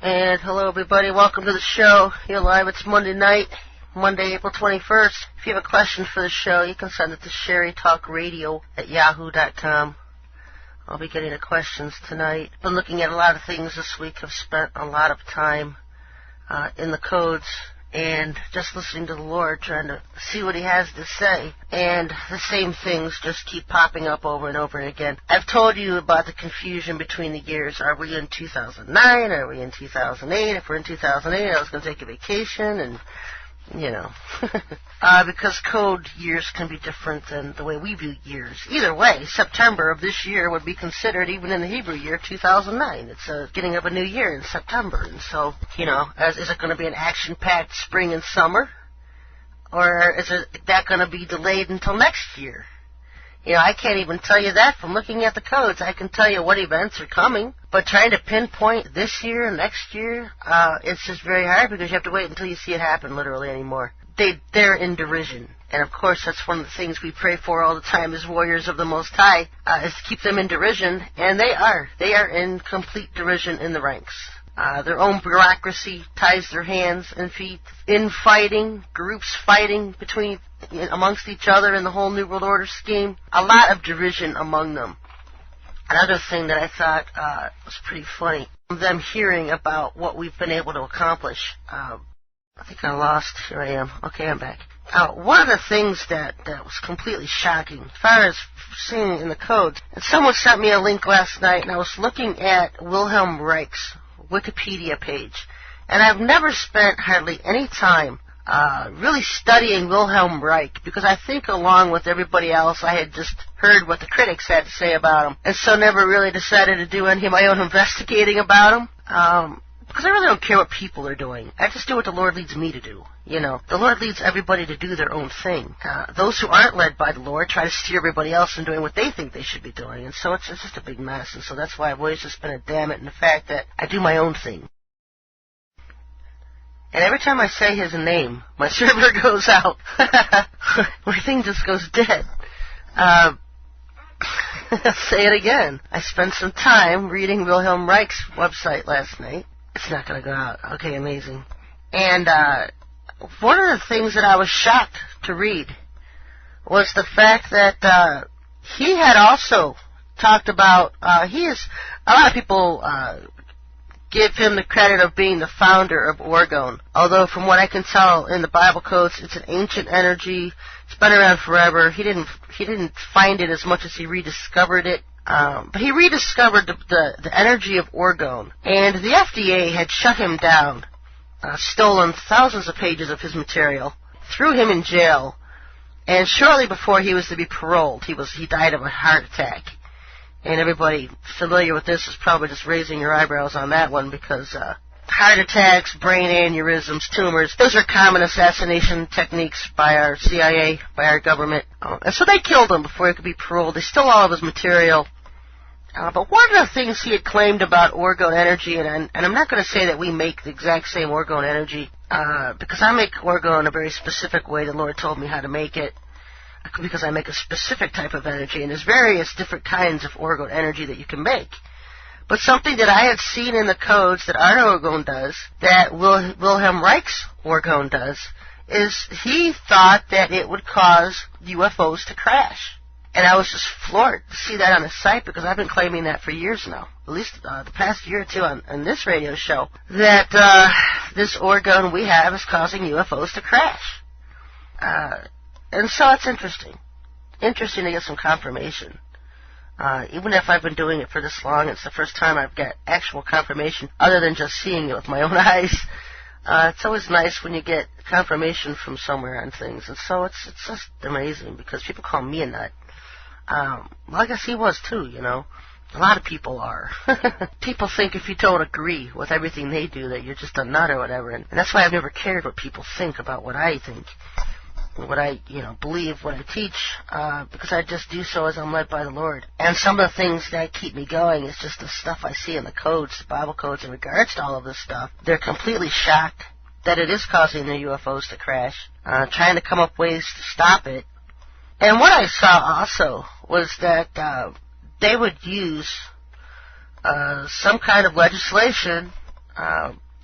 And hello, everybody. Welcome to the show. You're live. It's Monday night, Monday, April 21st. If you have a question for the show, you can send it to SherryTalkRadio at yahoo.com. I'll be getting the questions tonight. Been looking at a lot of things this week. I've spent a lot of time in the codes and just listening to the Lord, trying to see what He has to say. And the same things just keep popping up over and over again. I've told you about the confusion between the years. Are we in 2009? Are we in 2008? If we're in 2008, I was going to take a vacation and, because code years can be different than the way we view years. Either way, September of this year would be considered, even in the Hebrew year, 2009. It's the beginning of a new year in September. And so, is it going to be an action-packed spring and summer? Or is that going to be delayed until next year? I can't even tell you that from looking at the codes. I can tell you what events are coming, but trying to pinpoint this year and next year, it's just very hard because you have to wait until you see it happen literally anymore. They're in derision. And of course, that's one of the things we pray for all the time as warriors of the Most High, is to keep them in derision, and they are. They are in complete derision in the ranks. Their own bureaucracy ties their hands and feet. Infighting, groups fighting amongst each other in the whole New World Order scheme. A lot of derision among them. Another thing that I thought was pretty funny, them hearing about what we've been able to accomplish. I think I lost. Here I am. Okay, I'm back. One of the things that was completely shocking, as far as seeing in the codes, and someone sent me a link last night, and I was looking at Wilhelm Reich's Wikipedia page. And I've never spent hardly any time really studying Wilhelm Reich, because I think along with everybody else, I had just heard what the critics had to say about him, and so never really decided to do any of my own investigating about him. Because I really don't care what people are doing. I just do what the Lord leads me to do. The Lord leads everybody to do their own thing. Those who aren't led by the Lord try to steer everybody else in doing what they think they should be doing. And so it's just a big mess. And so that's why I've always just been a damn it in the fact that I do my own thing. And every time I say his name, my server goes out. My thing just goes dead. I'll say it again. I spent some time reading Wilhelm Reich's website last night. It's not going to go out. Okay, amazing. And one of the things that I was shocked to read was the fact that he had also talked about, a lot of people give him the credit of being the founder of orgone. Although from what I can tell in the Bible codes, it's an ancient energy. It's been around forever. He didn't find it as much as he rediscovered it. But he rediscovered the energy of orgone, and the FDA had shut him down, stolen thousands of pages of his material, threw him in jail, and shortly before he was to be paroled, he died of a heart attack. And everybody familiar with this is probably just raising your eyebrows on that one, because heart attacks, brain aneurysms, tumors, those are common assassination techniques by our CIA, by our government. And so they killed him before he could be paroled. They stole all of his material. But one of the things he had claimed about orgone energy, and I'm not going to say that we make the exact same orgone energy, because I make orgone a very specific way. The Lord told me how to make it, because I make a specific type of energy, and there's various different kinds of orgone energy that you can make. But something that I had seen in the codes that our orgone does, that Wilhelm Reich's orgone does, is he thought that it would cause UFOs to crash. And I was just floored to see that on his site, because I've been claiming that for years now, at least the past year or two on this radio show, that this orgone we have is causing UFOs to crash. And so it's interesting to get some confirmation. Even if I've been doing it for this long, it's the first time I've got actual confirmation other than just seeing it with my own eyes. It's always nice when you get confirmation from somewhere on things, and so it's just amazing, because people call me a nut. Well, I guess he was too, A lot of people are. People think if you don't agree with everything they do that you're just a nut or whatever, and that's why I've never cared what people think about what I think, what I, believe, what I teach, because I just do so as I'm led by the Lord. And some of the things that keep me going is just the stuff I see in the codes, the Bible codes in regards to all of this stuff. They're completely shocked that it is causing the UFOs to crash, trying to come up ways to stop it. And what I saw also was that they would use some kind of legislation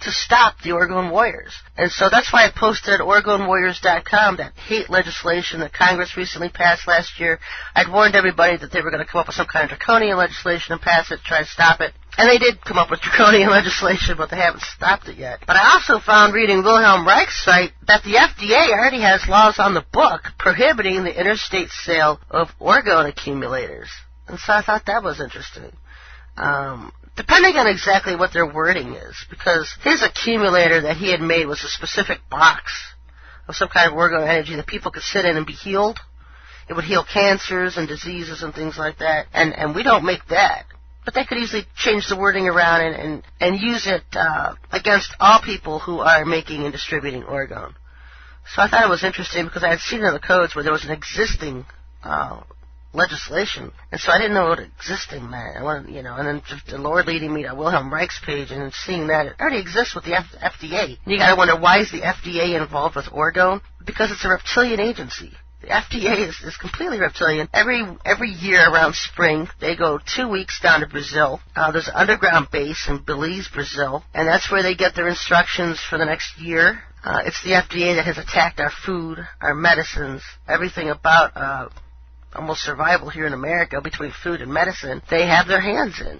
to stop the Oregon Warriors. And so that's why I posted at OregonWarriors.com that hate legislation that Congress recently passed last year. I'd warned everybody that they were going to come up with some kind of draconian legislation and pass it, try to stop it. And they did come up with draconian legislation, but they haven't stopped it yet. But I also found, reading Wilhelm Reich's site, that the FDA already has laws on the book prohibiting the interstate sale of orgone accumulators. And so I thought that was interesting. Depending on exactly what their wording is, because his accumulator that he had made was a specific box of some kind of orgone energy that people could sit in and be healed. It would heal cancers and diseases and things like that, and we don't make that. But they could easily change the wording around and use it against all people who are making and distributing orgone. So I thought it was interesting because I had seen in the codes where there was an existing legislation, and so I didn't know what existing meant. I wanted, and then just the Lord leading me to Wilhelm Reich's page and then seeing that it already exists with the FDA. And you got to wonder, why is the FDA involved with orgone? Because it's a reptilian agency. The FDA is completely reptilian. Every year around spring, they go 2 weeks down to Brazil. There's an underground base in Belize, Brazil, and that's where they get their instructions for the next year. It's the FDA that has attacked our food, our medicines, everything about almost survival here in America between food and medicine. They have their hands in.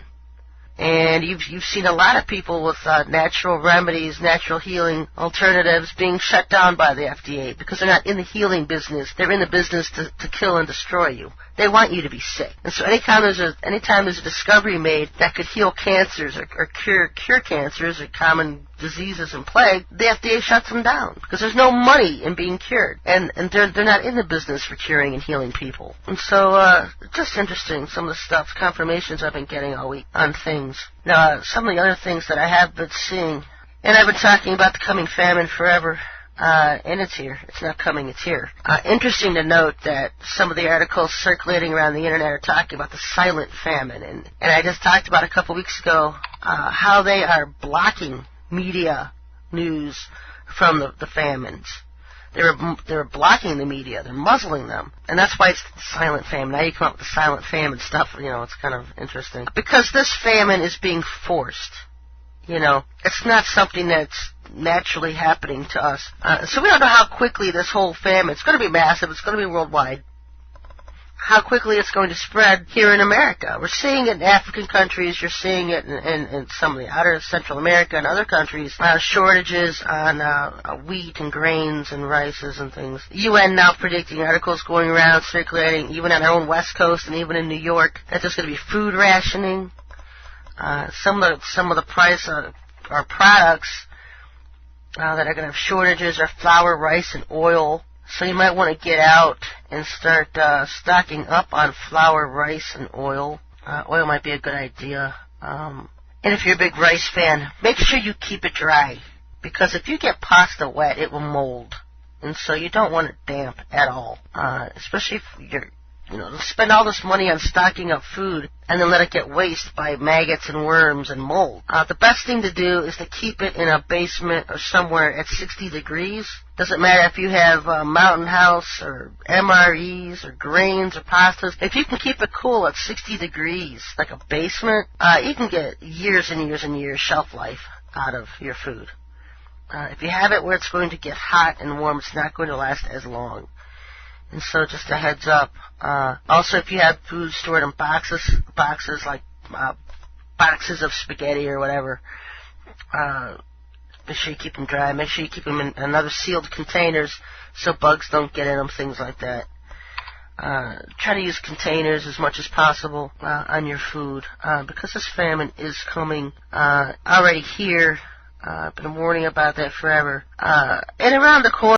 And you've seen a lot of people with natural remedies, natural healing alternatives being shut down by the FDA because they're not in the healing business. They're in the business to kill and destroy you. They want you to be sick. And so anytime there's a discovery made that could heal cancers or cure cancers or common diseases and plague, the FDA shuts them down because there's no money in being cured. And they're not in the business for curing and healing people. And so just interesting, some of the stuff, confirmations I've been getting all week on things. Now, some of the other things that I have been seeing, and I've been talking about the coming famine forever. And it's here. It's not coming, it's here. Interesting to note that some of the articles circulating around the internet are talking about the silent famine. And I just talked about a couple weeks ago how they are blocking media news from the famines. They're blocking the media. They're muzzling them. And that's why it's the silent famine. Now you come up with the silent famine stuff. It's kind of interesting. Because this famine is being forced. It's not something that's naturally happening to us. So we don't know how quickly this whole famine, it's going to be massive, it's going to be worldwide, how quickly it's going to spread here in America. We're seeing it in African countries, you're seeing it in some of the outer Central America and other countries, shortages on wheat and grains and rices and things. UN now predicting, articles going around, circulating, even on our own West Coast and even in New York, that there's going to be food rationing. Some of the price our products that are going to have shortages are flour, rice, and oil. So you might want to get out and start stocking up on flour, rice, and oil. Oil might be a good idea. And if you're a big rice fan, make sure you keep it dry, because if you get pasta wet, it will mold. And so you don't want it damp at all, especially if you're spend all this money on stocking up food and then let it get waste by maggots and worms and mold. The best thing to do is to keep it in a basement or somewhere at 60 degrees. Doesn't matter if you have Mountain House or MREs or grains or pastas. If you can keep it cool at 60 degrees, like a basement, you can get years and years and years shelf life out of your food. If you have it where it's going to get hot and warm, it's not going to last as long. And so just a heads up. Also, if you have food stored in boxes like boxes of spaghetti or whatever, make sure you keep them dry. Make sure you keep them in another sealed containers so bugs don't get in them, things like that. Try to use containers as much as possible on your food because this famine is coming already here. I've been warning about that forever. And around the corner.